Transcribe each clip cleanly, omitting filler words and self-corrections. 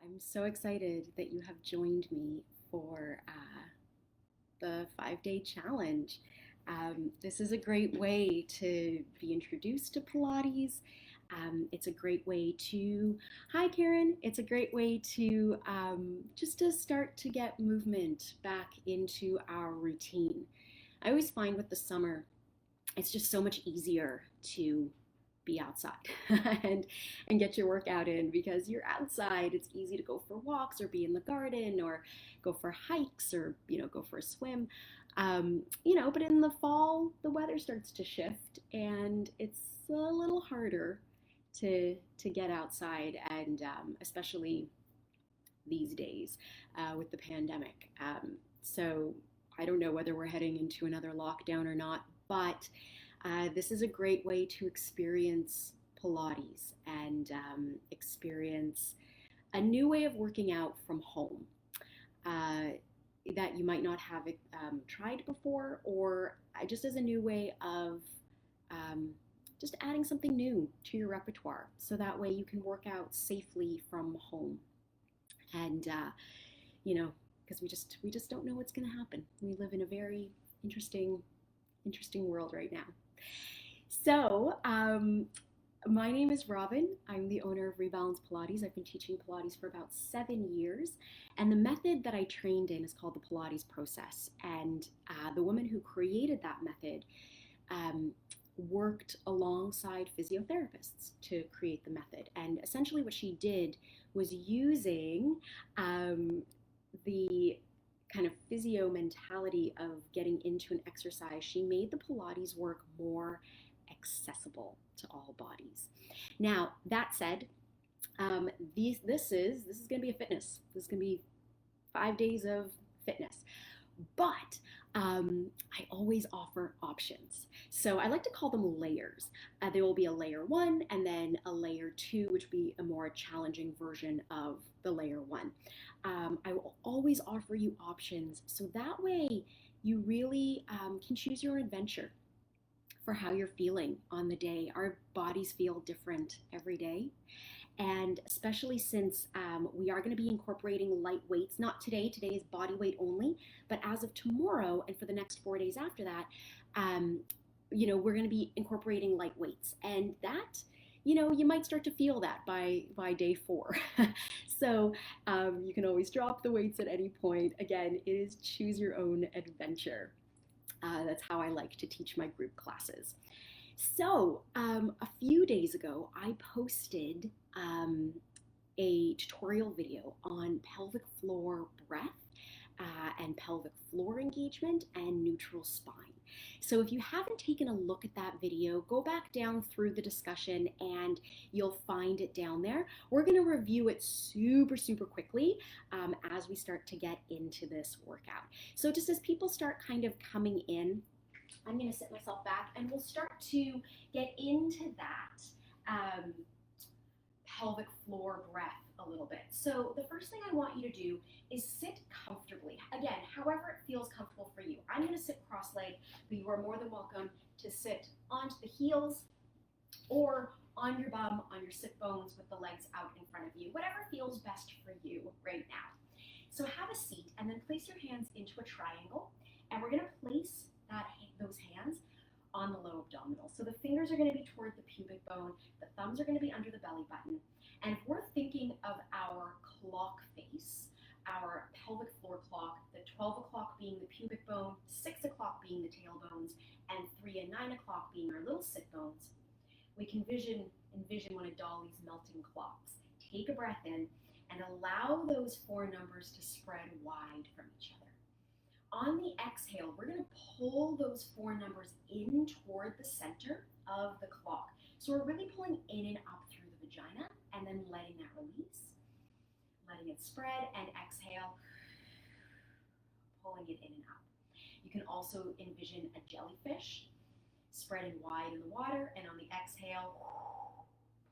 I'm so excited that you have joined me for the 5 day challenge. This is a great way to be introduced to Pilates. It's a great way to, hi Karen, it's a great way to just to start to get movement back into our routine. I always find with the summer, it's just so much easier to be outside and get your workout in because you're outside. It's easy to go for walks or be in the garden or go for hikes or go for a swim. But in the fall the weather starts to shift and it's a little harder to get outside and especially these days with the pandemic. So I don't know whether we're heading into another lockdown or not, but this is a great way to experience Pilates and experience a new way of working out from home uh, that you might not have tried before, or just as a new way of um, just adding something new to your repertoire so that way you can work out safely from home. And you know, because we just don't know what's going to happen. We live in a very interesting world right now. So, my name is Robin. I'm the owner of Rebalance Pilates. I've been teaching Pilates for about 7 years. And the method that I trained in is called the Pilates process. And the woman who created that method um, worked alongside physiotherapists to create the method. And essentially, what she did was using the kind of physio mentality of getting into an exercise, she made the Pilates work more accessible to all bodies. Now, that said, this is going to be a fitness. This is going to be 5 days of fitness. But I always offer options. So I like to call them layers. There will be a layer one and then a layer two, which would be a more challenging version of the layer one. I will always offer you options so that way you really can choose your adventure for how you're feeling on the day. Our bodies feel different every day. And especially since we are going to be incorporating light weights, not today, today is body weight only, but as of tomorrow and for the next 4 days after that, um, we're going to be incorporating light weights. And that, you might start to feel that by day four. So you can always drop the weights at any point. Again, it is choose your own adventure. That's how I like to teach my group classes. So, a few days ago, I posted a tutorial video on pelvic floor breath and pelvic floor engagement and neutral spine. So if you haven't taken a look at that video, go back down through the discussion and you'll find it down there. We're going to review it super quickly as we start to get into this workout. So just as people start kind of coming in, I'm going to sit myself back and we'll start to get into that pelvic floor breath a little bit. So the first thing I want you to do is sit comfortably. Again, however it feels comfortable for you. I'm going to sit cross-legged, but you are more than welcome to sit onto the heels or on your bum, on your sit bones with the legs out in front of you, whatever feels best for you right now. So have a seat and then place your hands into a triangle, and we're going to place those hands on the low abdominal. So the fingers are going to be toward the pubic bone, the thumbs are going to be under the belly button. And if we're thinking of our clock face, our pelvic floor clock, the 12 o'clock being the pubic bone, 6 o'clock being the tailbones, and 3 and 9 o'clock being our little sit bones, we can envision one of Dolly's melting clocks. Take a breath in and allow those four numbers to spread wide from each other. On the exhale, we're going to pull those four numbers in toward the center of the clock. So we're really pulling in and up through the vagina and then letting that release, letting it spread, and exhale, pulling it in and up. You can also envision a jellyfish spreading wide in the water and on the exhale,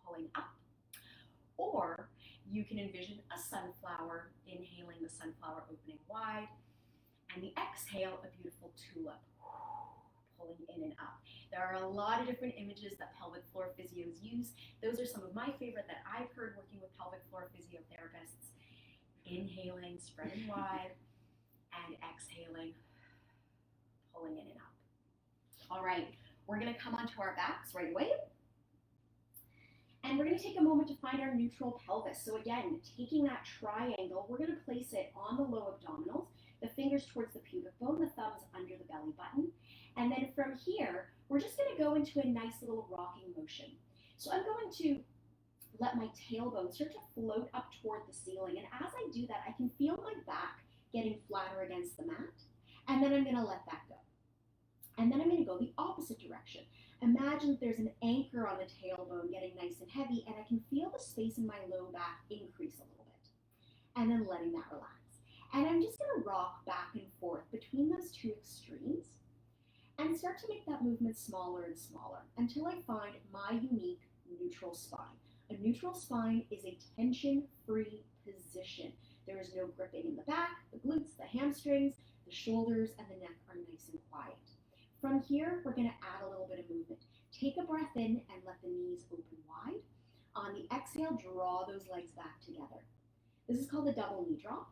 pulling up. Or you can envision a sunflower, inhaling the sunflower opening wide, and the exhale, a beautiful tulip, pulling in and up. There are a lot of different images that pelvic floor physios use. Those are some of my favorite that I've heard working with pelvic floor physiotherapists. Inhaling, spreading wide, and exhaling, pulling in and up. All right, we're gonna come onto our backs right away. And we're gonna take a moment to find our neutral pelvis. So again, taking that triangle, we're gonna place it on the low abdominals, the fingers towards the pubic bone, the thumbs under the belly button. And then from here, we're just gonna go into a nice little rocking motion. So I'm going to let my tailbone start to float up toward the ceiling. And as I do that, I can feel my back getting flatter against the mat. And then I'm gonna let that go. And then I'm gonna go the opposite direction. Imagine that there's an anchor on the tailbone getting nice and heavy, and I can feel the space in my low back increase a little bit. And then letting that relax. And I'm just gonna rock back and forth between those two extremes and start to make that movement smaller and smaller until I find my unique neutral spine. A neutral spine is a tension-free position. There is no gripping in the back, the glutes, the hamstrings, the shoulders, and the neck are nice and quiet. From here, we're gonna add a little bit of movement. Take a breath in and let the knees open wide. On the exhale, draw those legs back together. This is called a double knee drop.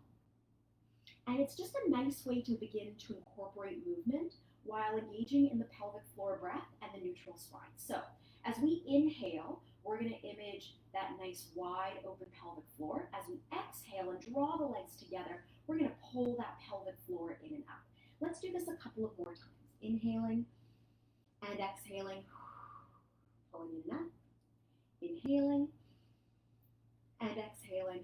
And it's just a nice way to begin to incorporate movement while engaging in the pelvic floor breath and the neutral spine. So as we inhale, we're gonna image that nice wide open pelvic floor. As we exhale and draw the legs together, we're gonna pull that pelvic floor in and up. Let's do this a couple of more times. Inhaling and exhaling, pulling in and up. Inhaling and exhaling.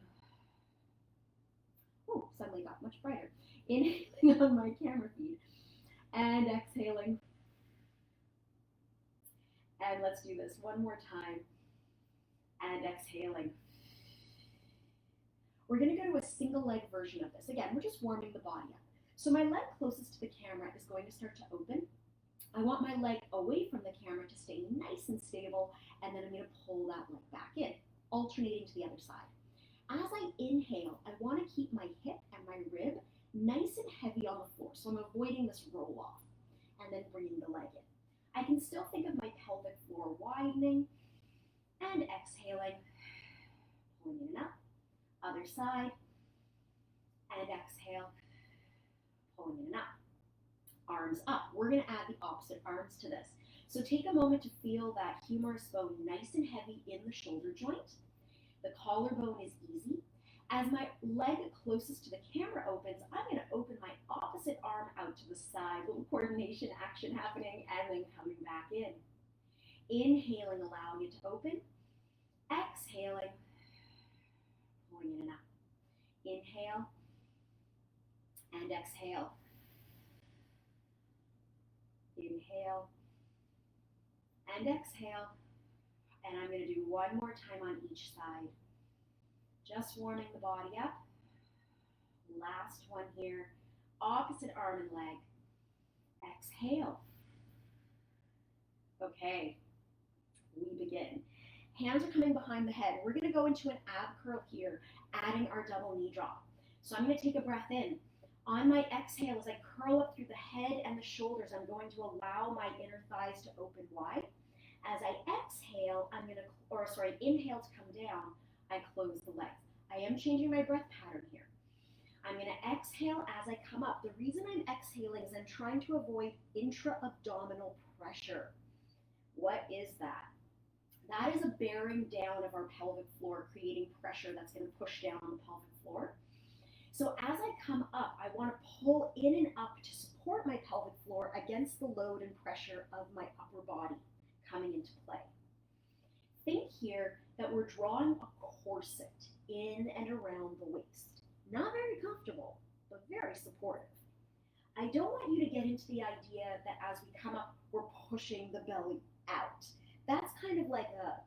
Oh, suddenly got much brighter. Inhaling on my camera feed and exhaling. And let's do this one more time. And exhaling. We're gonna go to a single leg version of this. Again, we're just warming the body up. So my leg closest to the camera is going to start to open. I want my leg away from the camera to stay nice and stable, and then I'm gonna pull that leg back in, alternating to the other side. As I inhale, I wanna keep my hip and my rib nice and heavy on the floor, so I'm avoiding this roll off, and then bringing the leg in. I can still think of my pelvic floor widening, and exhaling, pulling in and up, other side, and exhale, pulling in and up. Arms up. We're gonna add the opposite arms to this. So take a moment to feel that humerus bone nice and heavy in the shoulder joint. The collarbone is easy. As my leg closest to the camera opens, I'm gonna open my opposite arm out to the side, little coordination action happening, and then coming back in. Inhaling, allowing it to open. Exhaling, pulling in and up. Inhale and exhale. Inhale and exhale. And I'm going to do one more time on each side. Just warming the body up. Last one here. Opposite arm and leg. Exhale. Okay, we begin. Hands are coming behind the head. We're going to go into an ab curl here, adding our double knee drop. So I'm going to take a breath in. On my exhale, as I curl up through the head and the shoulders, I'm going to allow my inner thighs to open wide. As I exhale, inhale to come down, I close the legs. I am changing my breath pattern here. I'm going to exhale as I come up. The reason I'm exhaling is I'm trying to avoid intra-abdominal pressure. What is that? That is a bearing down of our pelvic floor, creating pressure that's going to push down on the pelvic floor. So as I come up, I want to pull in and up to support my pelvic floor against the load and pressure of my upper body coming into play. Think here that we're drawing a corset in and around the waist. Not very comfortable, but very supportive. I don't want you to get into the idea that as we come up, we're pushing the belly out. That's kind of like a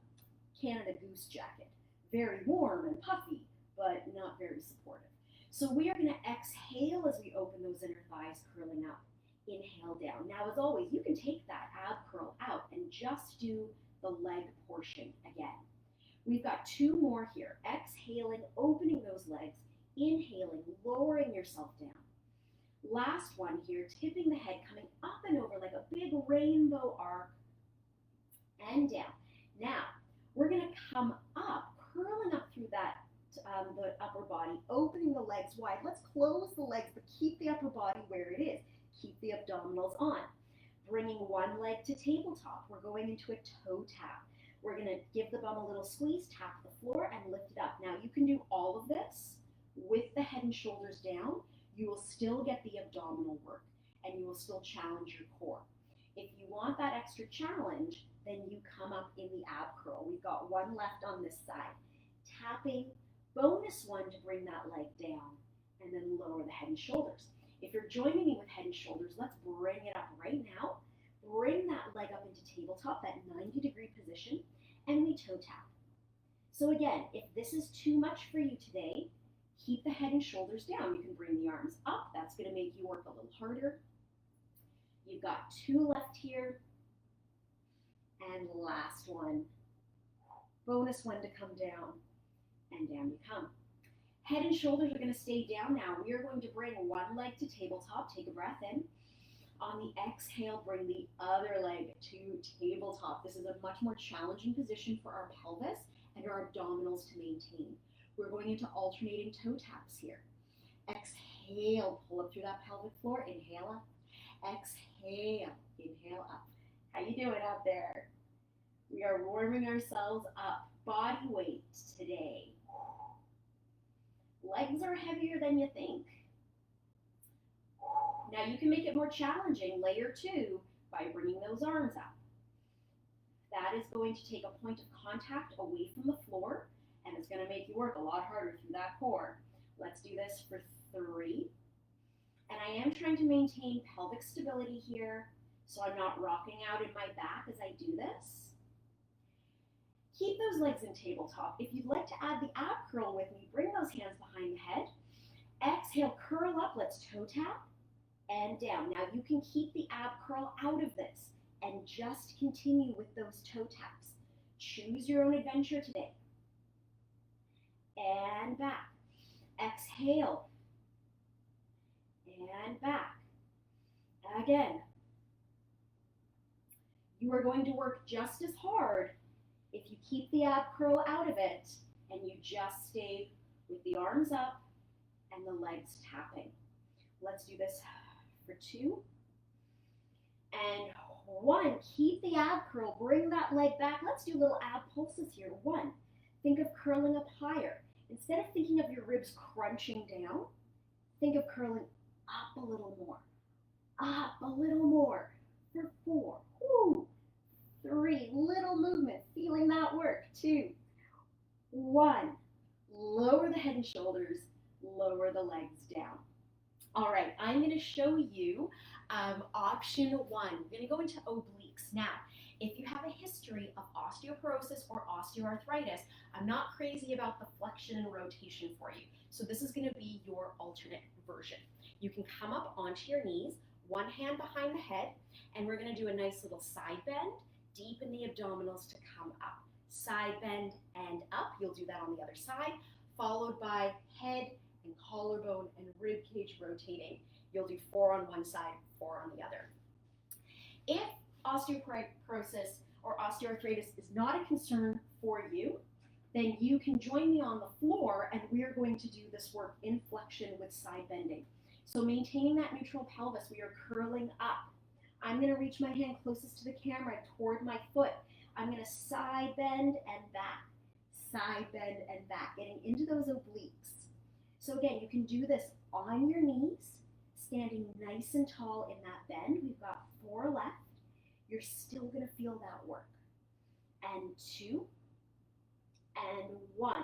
Canada Goose jacket. Very warm and puffy, but not very supportive. So we are going to exhale as we open those inner thighs, curling up. Inhale down. Now, as always, you can take that ab curl out and just do the leg portion again. We've got two more here. Exhaling, opening those legs. Inhaling, lowering yourself down. Last one here, tipping the head, coming up and over like a big rainbow arc and down. Now, we're going to come up, curling up through that the upper body, opening the legs wide. Let's close the legs, but keep the upper body where it is. Keep the abdominals on. Bringing one leg to tabletop. We're going into a toe tap. We're going to give the bum a little squeeze, tap the floor, and lift it up. Now, you can do all of this with the head and shoulders down. You will still get the abdominal work, and you will still challenge your core. If you want that extra challenge, then you come up in the ab curl. We've got one left on this side. Tapping, bonus one to bring that leg down, and then lower the head and shoulders. If you're joining me with head and shoulders, let's bring it up right now. Bring that leg up into tabletop, that 90-degree position, and we toe tap. So again, if this is too much for you today, keep the head and shoulders down. You can bring the arms up. That's going to make you work a little harder. You've got two left here. And last one. Bonus one to come down. And down you come. Head and shoulders are going to stay down now. We are going to bring one leg to tabletop. Take a breath in. On the exhale, bring the other leg to tabletop. This is a much more challenging position for our pelvis and our abdominals to maintain. We're going into alternating toe taps here. Exhale, pull up through that pelvic floor. Inhale up. Exhale, inhale up. How you doing out there? We are warming ourselves up. Body weight today. Legs are heavier than you think. Now you can make it more challenging, layer two, by bringing those arms up. That is going to take a point of contact away from the floor, and it's going to make you work a lot harder through that core. Let's do this for 3. And I am trying to maintain pelvic stability here, so I'm not rocking out in my back as I do this. Keep those legs in tabletop. If you'd like to add the ab curl with me, bring those hands behind the head. Exhale, curl up, let's toe tap, and down. Now you can keep the ab curl out of this and just continue with those toe taps. Choose your own adventure today. And back. Exhale. And back. Again. You are going to work just as hard if you keep the ab curl out of it and you just stay with the arms up and the legs tapping. Let's do this for 2 and 1. Keep the ab curl. Bring that leg back. Let's do little ab pulses here. 1. Think of curling up higher. Instead of thinking of your ribs crunching down, think of curling up a little more. Up a little more. For 4. Woo. 3. Little movement. Feeling that work. 2. 1. Lower the head and shoulders. Lower the legs down. All right, I'm going to show you option 1. We're going to go into obliques. Now, if you have a history of osteoporosis or osteoarthritis, I'm not crazy about the flexion and rotation for you. So this is going to be your alternate version. You can come up onto your knees, one hand behind the head, and we're going to do a nice little side bend, deepen the abdominals to come up. Side bend and up. You'll do that on the other side, followed by head and collarbone and rib cage rotating. You'll do 4 on one side, 4 on the other. If osteoporosis or osteoarthritis is not a concern for you, then you can join me on the floor and we're going to do this work in flexion with side bending. So maintaining that neutral pelvis, we are curling up. I'm going to reach my hand closest to the camera toward my foot. I'm going to side bend and back, side bend and back, getting into those obliques. So again, you can do this on your knees, standing nice and tall in that bend. We've got 4 left. You're still going to feel that work. And 2, and 1.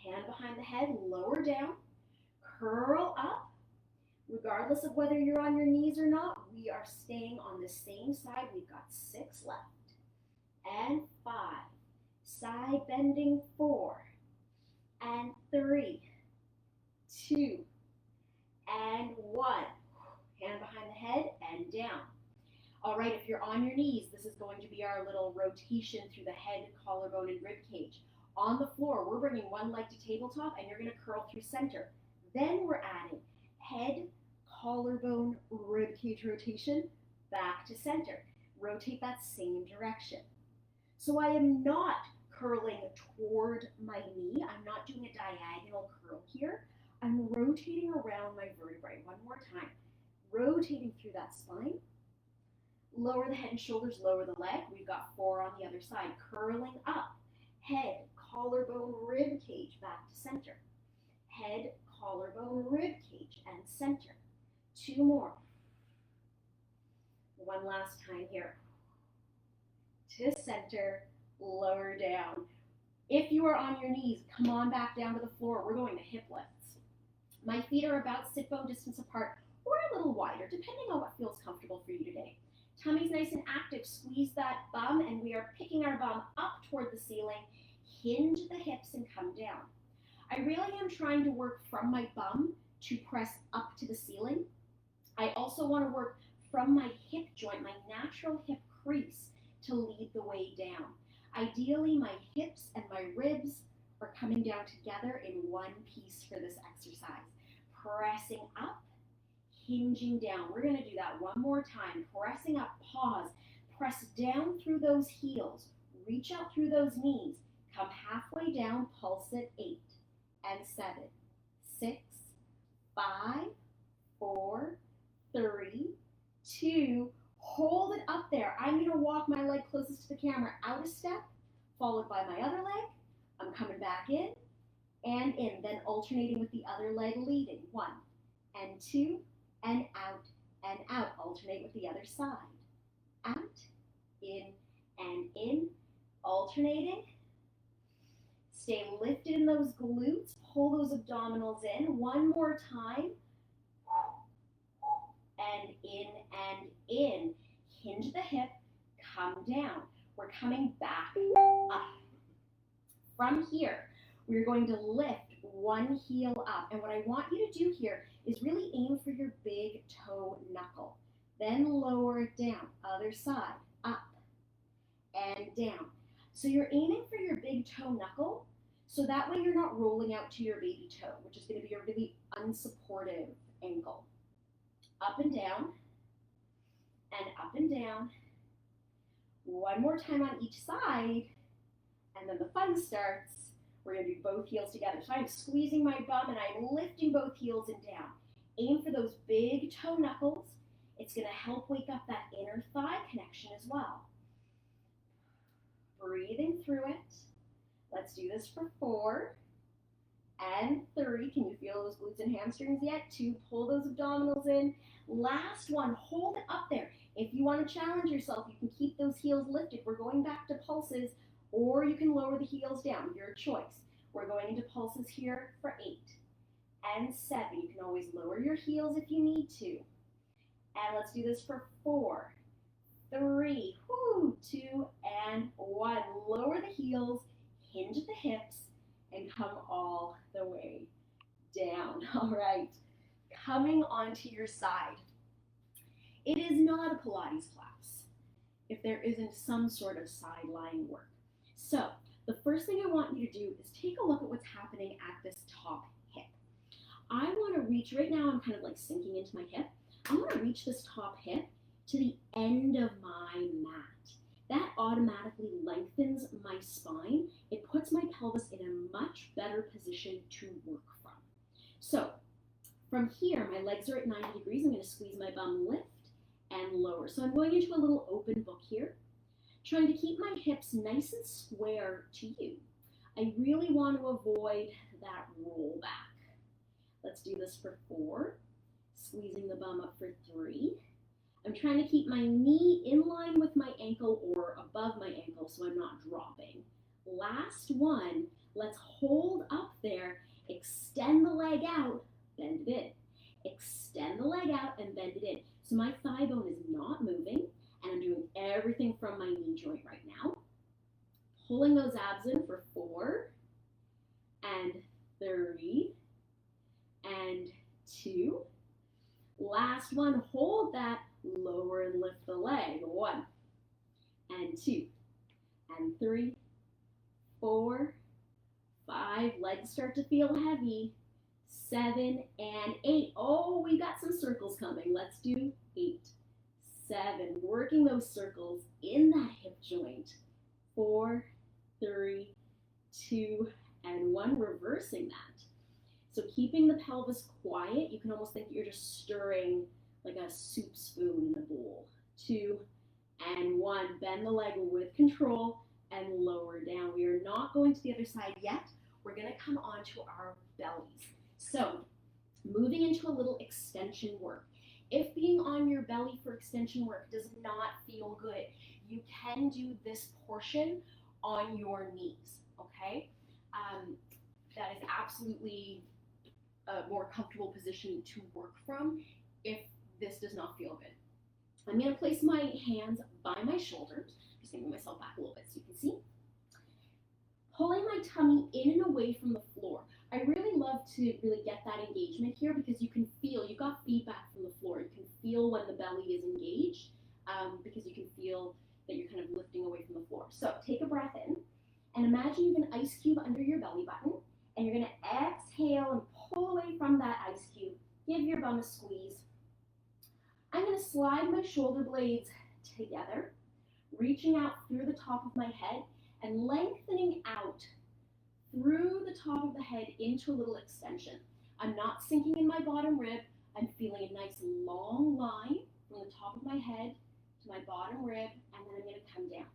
Hand behind the head, lower down, curl up. Regardless of whether you're on your knees or not, we are staying on the same side. We've got 6 left. And 5. Side bending 4. And 3. 2, and 1. Hand behind the head and down. All right, if you're on your knees, this is going to be our little rotation through the head, collarbone, and rib cage. On the floor, we're bringing one leg to tabletop, and you're going to curl through center. Then we're adding head, collarbone, rib cage rotation, back to center. Rotate that same direction. So I am not curling toward my knee. I'm not doing a diagonal curl here. I'm rotating around my vertebrae. One more time. Rotating through that spine. Lower the head and shoulders, lower the leg. We've got 4 on the other side. Curling up. Head, collarbone, rib cage, back to center. Head, collarbone, rib cage, and center. 2 more. One last time here. To center, lower down. If you are on your knees, come on back down to the floor. We're going to hip lifts. My feet are about sit bone distance apart or a little wider, depending on what feels comfortable for you today. Tummy's nice and active. Squeeze that bum, and we are picking our bum up toward the ceiling. Hinge the hips and come down. I really am trying to work from my bum to press up to the ceiling. I also want to work from my hip joint, my natural hip crease, to lead the way down. Ideally, my hips and my ribs are coming down together in one piece for this exercise. Pressing up, hinging down. We're going to do that one more time. Pressing up, pause. Press down through those heels. Reach out through those knees. Come halfway down, pulse it. 8 and 7, 6, 5, 4, 3, 2, hold it up there. I'm going to walk my leg closest to the camera out a step, followed by my other leg. I'm coming back in and in, then alternating with the other leg leading. 1 and 2 and out. Alternate with the other side. Out, in, and in. Alternating. Stay lifted in those glutes. Pull those abdominals in. One more time. And in. Hinge the hip. Come down. We're coming back up. From here, we're going to lift one heel up. And what I want you to do here is really aim for your big toe knuckle. Then lower it down. Other side. Up and down. So you're aiming for your big toe knuckle, so that way you're not rolling out to your baby toe, which is going to be a really unsupportive ankle. Up and down, and up and down. One more time on each side, and then the fun starts. We're going to do both heels together. So I'm squeezing my bum, and I'm lifting both heels and down. Aim for those big toe knuckles. It's going to help wake up that inner thigh connection as well. Breathing through it. Let's do this for 4 and 3. Can you feel those glutes and hamstrings yet? 2, pull those abdominals in. Last one, hold it up there. If you want to challenge yourself, you can keep those heels lifted. We're going back to pulses, or you can lower the heels down, your choice. We're going into pulses here for 8 and 7. You can always lower your heels if you need to. And let's do this for 4, 3, 2, and 1. Lower the heels, hinge the hips, and come all the way down. All right, coming onto your side. It is not a Pilates class if there isn't some sort of side lying work. So the first thing I want you to do is take a look at what's happening at this top hip. I want to reach, right now I'm kind of like sinking into my hip. I want to reach this top hip to the end of my mat. That automatically lengthens my spine. It puts my pelvis in a much better position to work from. So from here, my legs are at 90 degrees. I'm going to squeeze my bum, lift and lower. So I'm going into a little open book here, trying to keep my hips nice and square to you. I really want to avoid that roll back. Let's do this for 4, squeezing the bum up for 3. I'm trying to keep my knee in line with my ankle or above my ankle so I'm not dropping. Last one, let's hold up there, extend the leg out, bend it in. Extend the leg out and bend it in. So my thigh bone is not moving, and I'm doing everything from my knee joint right now. Pulling those abs in for 4 and 3 and 2. Last one, hold that, lower and lift the leg. 1 and 2 and 3, 4, 5. Legs start to feel heavy. 7 and 8. Oh, we got some circles coming. Let's do 8, 7. Working those circles in that hip joint. 4 3, 2, and 1, reversing that. So keeping the pelvis quiet, you can almost think you're just stirring like a soup spoon in the bowl. 2 and 1, bend the leg with control and lower down. We are not going to the other side yet. We're gonna come onto our bellies. So moving into a little extension work. If being on your belly for extension work does not feel good, you can do this portion on your knees, okay? That is absolutely a more comfortable position to work from if this does not feel good. I'm going to place my hands by my shoulders. Just moving myself back a little bit so you can see. Pulling my tummy in and away from the floor. I really love to really get that engagement here because you can feel, you've got feedback from the floor. You can feel when the belly is engaged because you can feel that you're kind of lifting away from the floor. So take a breath in and imagine you have an ice cube under your belly button and you're going to exhale and pull away from that ice cube. Give your bum a squeeze. I'm going to slide my shoulder blades together, reaching out through the top of my head and lengthening out through the top of the head into a little extension. I'm not sinking in my bottom rib. I'm feeling a nice long line from the top of my head to my bottom rib, and then I'm going to come down.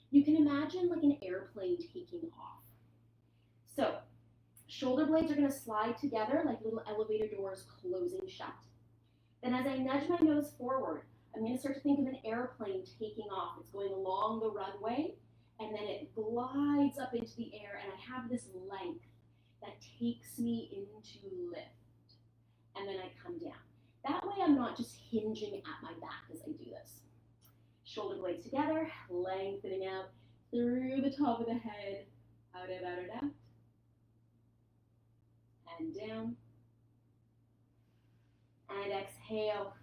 You can imagine like an airplane taking off. So shoulder blades are going to slide together like little elevator doors closing shut. Then as I nudge my nose forward, I'm going to start to think of an airplane taking off. It's going along the runway, and then it glides up into the air, and I have this length that takes me into lift. And then I come down. That way I'm not just hinging at my back as I do this. Shoulder blades together, lengthening out through the top of the head, out, out, out, out, out, and down. And exhale,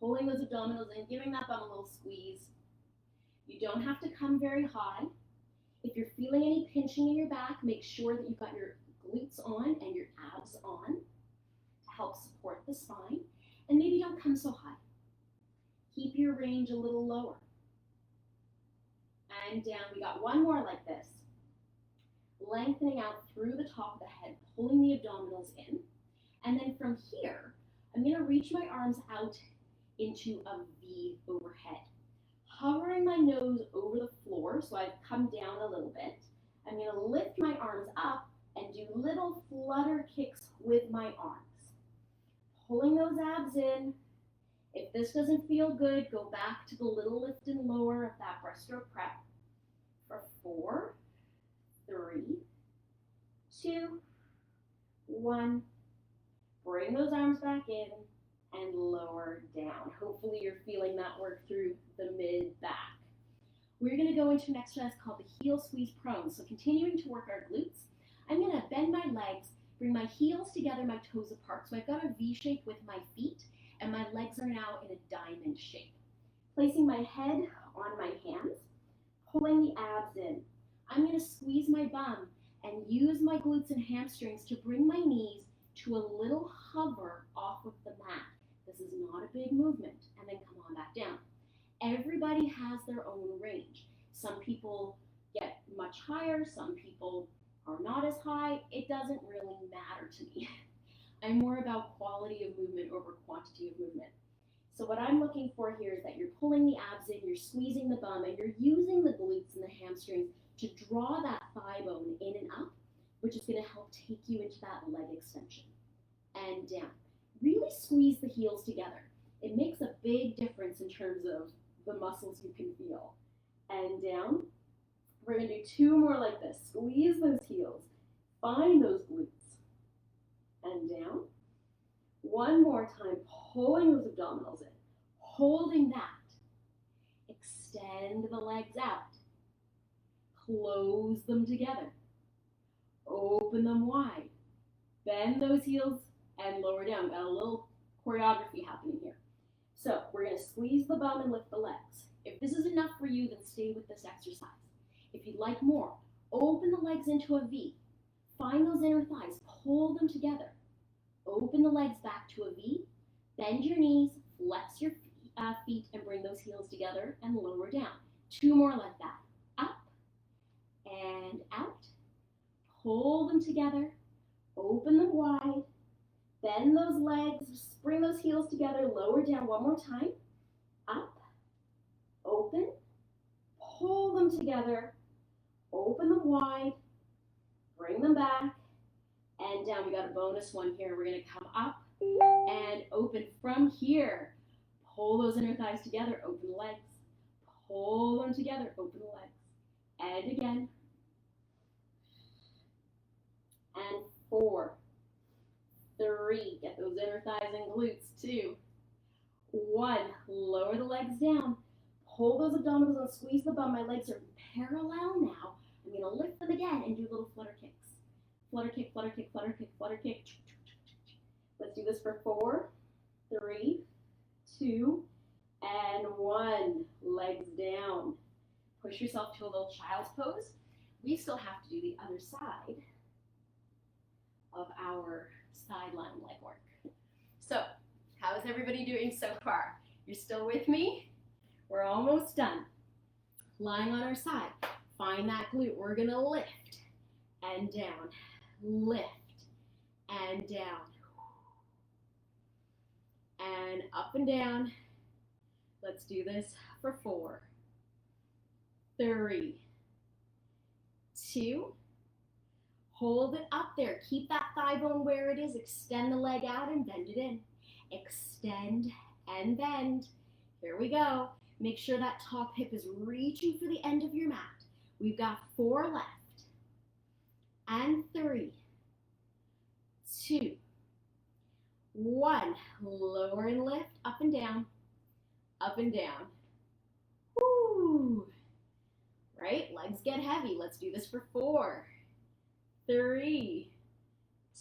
pulling those abdominals in, giving that bum a little squeeze. You don't have to come very high. If you're feeling any pinching in your back, make sure that you've got your glutes on and your abs on to help support the spine. And maybe don't come so high. Keep your range a little lower. And down. We got one more like this. Lengthening out through the top of the head, pulling the abdominals in. And then from here, I'm going to reach my arms out into a V overhead. Hovering my nose over the floor, so I've come down a little bit. I'm going to lift my arms up and do little flutter kicks with my arms. Pulling those abs in. If this doesn't feel good, go back to the little lift and lower of that breaststroke prep for 4, 3, 2, 1. Bring those arms back in and lower down. Hopefully you're feeling that work through the mid-back. We're going to go into an exercise called the heel squeeze prone. So continuing to work our glutes, I'm going to bend my legs, bring my heels together, my toes apart. So I've got a V shape with my feet, and my legs are now in a diamond shape. Placing my head on my hands, pulling the abs in. I'm going to squeeze my bum and use my glutes and hamstrings to bring my knees to a little hover off of the mat. This is not a big movement, and then come on back down. Everybody has their own range. Some people get much higher, some people are not as high. It doesn't really matter to me. I'm more about quality of movement over quantity of movement. So what I'm looking for here is that you're pulling the abs in, you're squeezing the bum, and you're using the glutes and the hamstrings to draw that thigh bone in and up, which is going to help take you into that leg extension. And down. Really squeeze the heels together. It makes a big difference in terms of the muscles you can feel. And down. We're going to do 2 more like this. Squeeze those heels. Find those glutes. And down. 1 more time, pulling those abdominals in. Holding that. Extend the legs out. Close them together. Open them wide. Bend those heels and lower down. Got a little choreography happening here. So we're going to squeeze the bum and lift the legs. If this is enough for you, then stay with this exercise. If you'd like more, open the legs into a V. Find those inner thighs. Pull them together. Open the legs back to a V. Bend your knees. Flex your feet and bring those heels together and lower down. 2 more like that. Up and out. Pull them together, open them wide, bend those legs, bring those heels together, lower down one more time, up, open, pull them together, open them wide, bring them back, and down. We got a bonus one here. We're gonna come up and open from here. Pull those inner thighs together, open the legs. Pull them together, open the legs. And again. And 4, 3, get those inner thighs and glutes. 2, 1, lower the legs down. Pull those abdominals and squeeze the bum. My legs are parallel now. I'm gonna lift them again and do little flutter kicks. Flutter kick, flutter kick, flutter kick, flutter kick. Let's do this for 4, 3, 2, and 1. Legs down. Push yourself to a little child's pose. We still have to do the other side of our sideline leg work. So, how is everybody doing so far? You're still with me? We're almost done. Lying on our side, find that glute. We're gonna lift and down, lift and down, and up and down. Let's do this for 4, 3, 2, hold it up there. Keep that thigh bone where it is. Extend the leg out and bend it in. Extend and bend. Here we go. Make sure that top hip is reaching for the end of your mat. We've got 4 left. And 3, 2, 1. Lower and lift, up and down, up and down. Woo! Right? Legs get heavy. Let's do this for 4, 3,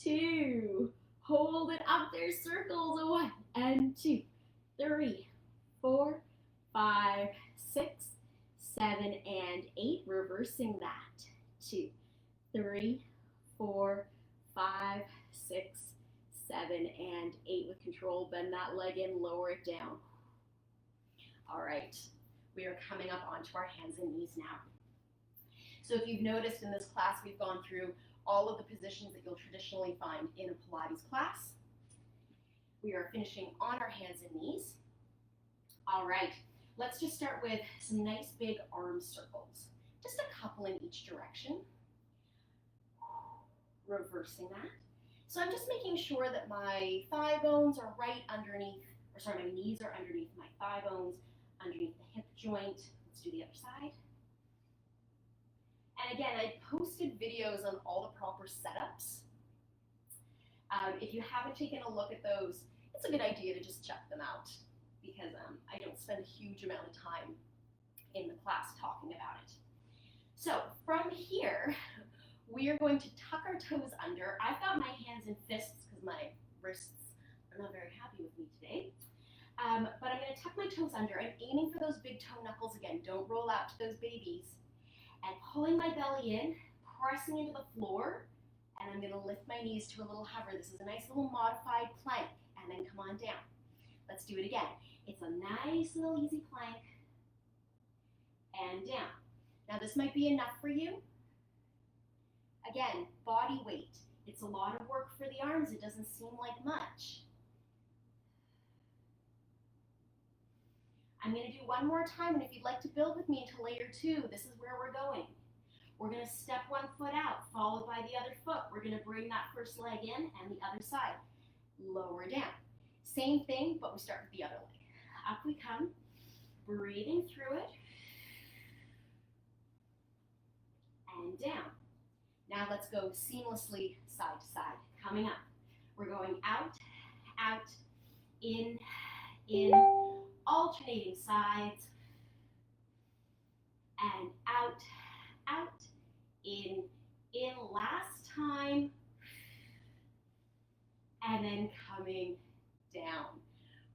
2, hold it up there, circles, 1 and 2, 3, 4, 5, 6, 7, and 8, reversing that, 2, 3, 4, 5, 6, 7, and 8 with control. Bend that leg in, lower it down. All right, we are coming up onto our hands and knees now. So if you've noticed in this class, we've gone through all of the positions that you'll traditionally find in a Pilates class. We are finishing on our hands and knees. All right, let's just start with some nice big arm circles. Just a couple in each direction. Reversing that. So I'm just making sure that my thigh bones are right underneath, my knees are underneath my thigh bones, underneath the hip joint. Let's do the other side. And again, I posted videos on all the proper setups. If you haven't taken a look at those, it's a good idea to just check them out because I don't spend a huge amount of time in the class talking about it. So from here, we are going to tuck our toes under. I've got my hands in fists because my wrists are not very happy with me today. But I'm going to tuck my toes under. I'm aiming for those big toe knuckles again. Don't roll out to those babies. And pulling my belly in, pressing into the floor, and I'm going to lift my knees to a little hover. This is a nice little modified plank, and then come on down. Let's do it again. It's a nice little easy plank, and down. Now this might be enough for you. Again, body weight. It's a lot of work for the arms. It doesn't seem like much. I'm going to do one more time, and if you'd like to build with me into layer 2, this is where we're going. We're going to step one foot out, followed by the other foot. We're going to bring that first leg in and the other side. Lower down. Same thing, but we start with the other leg. Up we come, breathing through it, and down. Now let's go seamlessly side to side. Coming up, we're going out, out, in, alternating sides, and out, out, in, last time, and then coming down.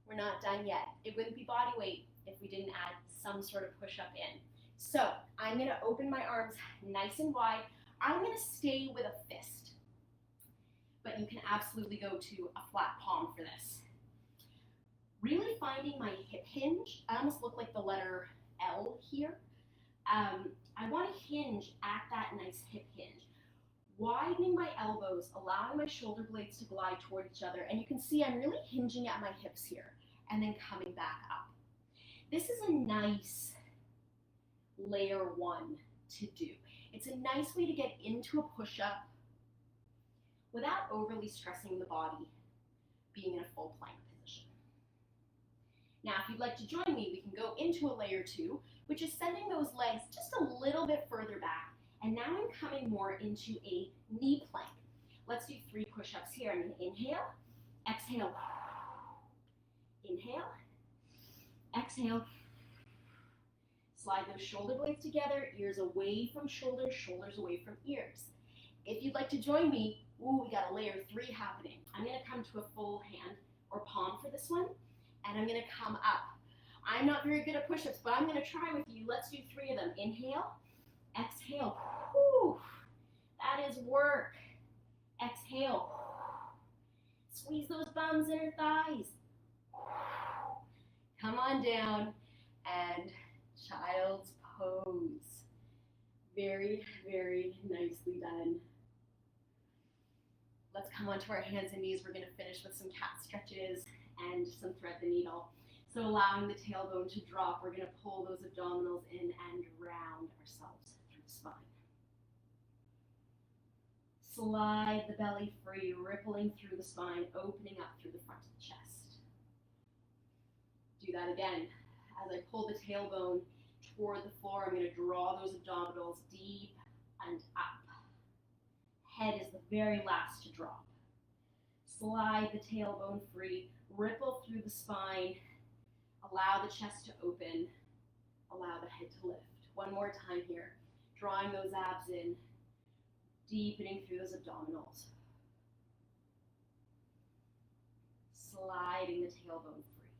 We're not done yet. It wouldn't be body weight if we didn't add some sort of push-up in. So I'm going to open my arms nice and wide. I'm going to stay with a fist, but you can absolutely go to a flat palm for this. Really finding my hip hinge. I almost look like the letter L here. I want to hinge at that nice hip hinge, widening my elbows, allowing my shoulder blades to glide toward each other. And you can see I'm really hinging at my hips here and then coming back up. This is a nice layer one to do. It's a nice way to get into a push-up without overly stressing the body, being in a full plank position. Now, if you'd like to join me, we can go into a layer two, which is sending those legs just a little bit further back. And now I'm coming more into a knee plank. Let's do 3 push-ups here. I'm going to inhale, exhale, inhale, exhale. Slide those shoulder blades together, ears away from shoulders, shoulders away from ears. If you'd like to join me, we got a layer 3 happening. I'm going to come to a full hand or palm for this one, and I'm going to come up. I'm not very good at push-ups, but I'm going to try with you. Let's do 3 of them. Inhale, exhale. Whew. That is work. Exhale. Squeeze those bums, inner thighs. Come on down and child's pose. Very, very nicely done. Let's come onto our hands and knees. We're going to finish with some cat stretches and some thread the needle. So allowing the tailbone to drop, we're going to pull those abdominals in and round ourselves through the spine. Slide the belly free, rippling through the spine, opening up through the front of the chest. Do that again. As I pull the tailbone toward the floor, I'm going to draw those abdominals deep and up. Head is the very last to drop. Slide the tailbone free, ripple through the spine, allow the chest to open, allow the head to lift. One more time here, drawing those abs in, deepening through those abdominals. Sliding the tailbone free.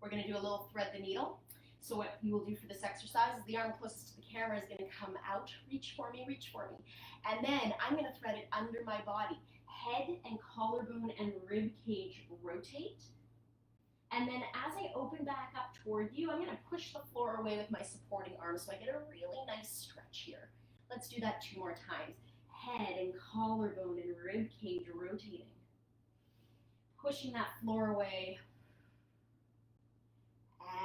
We're going to do a little thread the needle. So what we will do for this exercise is the arm closest to the camera is going to come out, reach for me. And then I'm going to thread it under my body. Head and collarbone and rib cage rotate. And then as I open back up toward you, I'm going to push the floor away with my supporting arm so I get a really nice stretch here. Let's do that 2 more times. Head and collarbone and rib cage rotating. Pushing that floor away.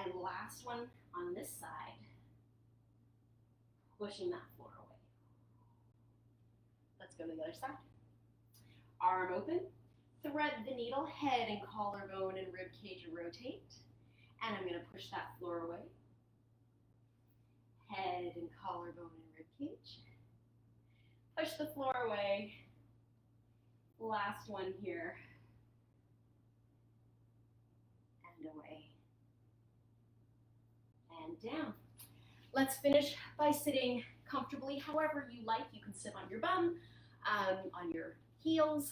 And last one on this side, pushing that floor away. Let's go to the other side. Arm open, thread the needle, head and collarbone and rib cage rotate. And I'm going to push that floor away. Head and collarbone and rib cage. Push the floor away. Last one here. And away. And down. Let's finish by sitting comfortably however you like. You can sit on your bum, on your heels,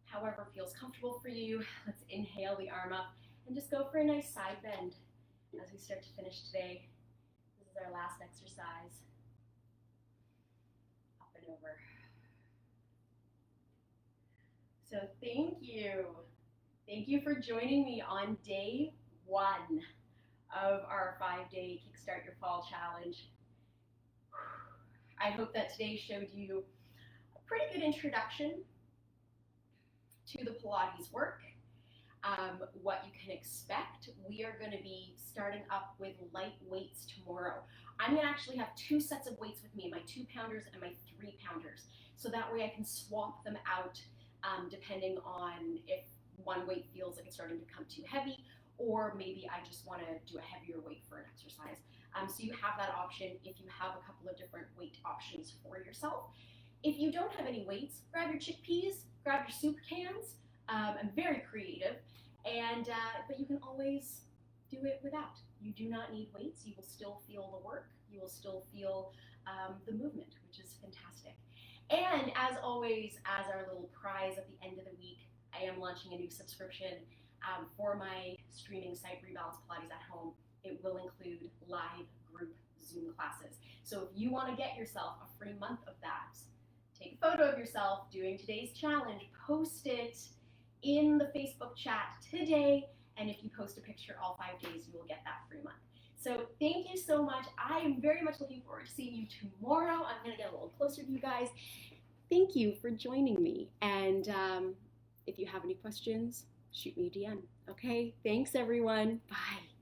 however feels comfortable for you. Let's inhale the arm up and just go for a nice side bend as we start to finish today. This is our last exercise. Up and over. So thank you. Thank you for joining me on day 1 of our 5-day Kickstart Your Fall Challenge. I hope that today showed you a pretty good introduction to the Pilates work, what you can expect. We are going to be starting up with light weights tomorrow. I'm going to actually have 2 sets of weights with me, my 2-pounders and my 3-pounders. So that way I can swap them out depending on if one weight feels like it's starting to become too heavy, or maybe I just want to do a heavier weight for an exercise. So you have that option if you have a couple of different weight options for yourself. If you don't have any weights, grab your chickpeas, grab your soup cans. I'm very creative, but you can always do it without. You do not need weights. You will still feel the work. You will still feel the movement, which is fantastic. And as always, as our little prize at the end of the week, I am launching a new subscription for my streaming site, Rebalance Pilates at Home. It will include live group Zoom classes. So if you want to get yourself a free month of that, take a photo of yourself doing today's challenge, post it in the Facebook chat today, and if you post a picture all 5 days, you will get that free month. So thank you so much. I am very much looking forward to seeing you tomorrow. I'm going to get a little closer to you guys. Thank you for joining me. And if you have any questions, shoot me a DM. Okay? Thanks, everyone. Bye.